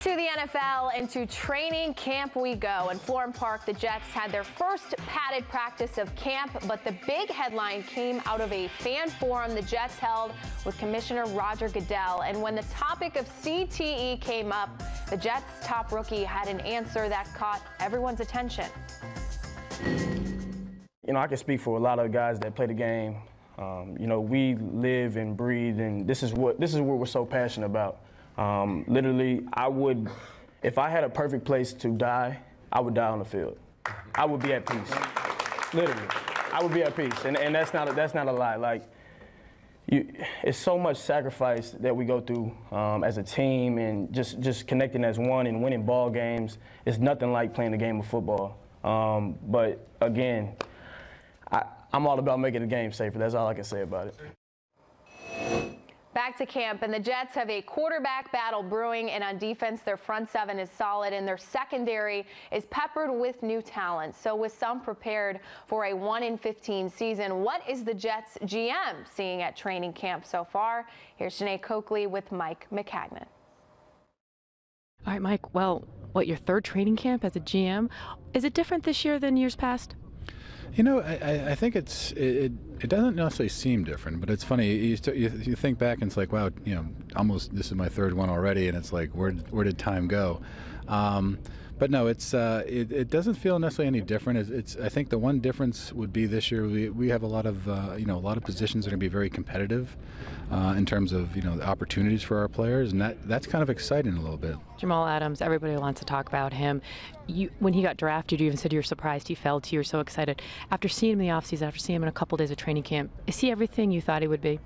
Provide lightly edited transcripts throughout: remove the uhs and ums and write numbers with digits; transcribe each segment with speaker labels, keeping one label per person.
Speaker 1: To the NFL, into training camp we go. In Florham Park, the Jets had their first padded practice of camp, but the big headline came out of a fan forum the Jets held with Commissioner Roger Goodell. And when the topic of CTE came up, the Jets' top rookie had an answer that caught everyone's attention.
Speaker 2: You know, I can speak for a lot of guys that play the game. You know, we live and breathe, and this is what we're so passionate about. Literally, if I had a perfect place to die, I would die on the field. I would be at peace. Literally, I would be at peace, and that's not a lie. Like, it's so much sacrifice that we go through as a team, and just connecting as one and winning ball games. It's nothing like playing the game of football. But again, I'm all about making the game safer. That's all I can say about it.
Speaker 1: Back to camp, and the Jets have a quarterback battle brewing, and on defense, their front seven is solid, and their secondary is peppered with new talent. So with some prepared for a 1-15 season, what is the Jets GM seeing at training camp so far? Here's Jeane Coakley with Mike Maccagnan.
Speaker 3: All right, Mike, well, your third training camp as a GM? Is it different this year than years past?
Speaker 4: You know, I think it doesn't necessarily seem different, but it's funny. You think back and it's like, wow, you know, almost this is my third one already, and it's like, where did time go? But no, it doesn't feel necessarily any different. I think the one difference would be this year we have a lot of a lot of positions that are going to be very competitive in terms of the opportunities for our players, and that's kind of exciting a little bit.
Speaker 3: Jamal Adams, everybody wants to talk about him. When he got drafted, you even said you were surprised he fell to you. You're so excited. After seeing him in the offseason, after seeing him in a couple days of training camp, is he everything you thought he would be?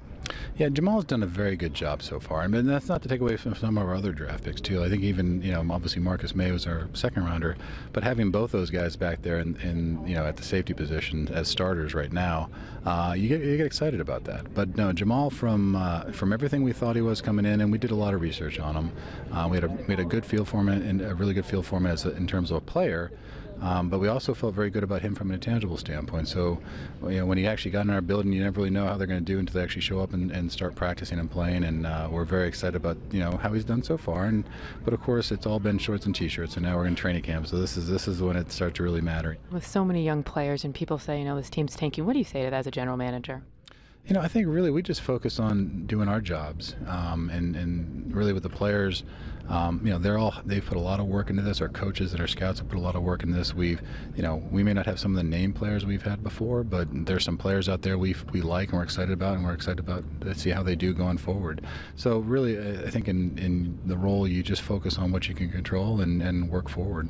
Speaker 4: Yeah, Jamal's done a very good job so far. I mean, that's not to take away from some of our other draft picks too. I think even obviously Marcus May was our second rounder, but having both those guys back there and at the safety position as starters right now, you get excited about that. But no, Jamal from everything we thought he was coming in, and we did a lot of research on him. We had a good feel for him and a really good feel for him in terms of a player. But we also felt very good about him from an intangible standpoint. So, when he actually got in our building, you never really know how they're going to do until they actually show up and start practicing and playing. And we're very excited about how he's done so far. But of course, it's all been shorts and t-shirts, and now we're in training camp. So this is when it starts to really matter.
Speaker 3: With so many young players and people say, this team's tanking, what do you say to that as a general manager?
Speaker 4: I think really we just focus on doing our jobs, and really with the players, they've put a lot of work into this. Our coaches and our scouts have put a lot of work into this. We may not have some of the name players we've had before, but there's some players out there we like and we're excited about, and we're excited about to see how they do going forward. So really, I think in the role, you just focus on what you can control and work forward.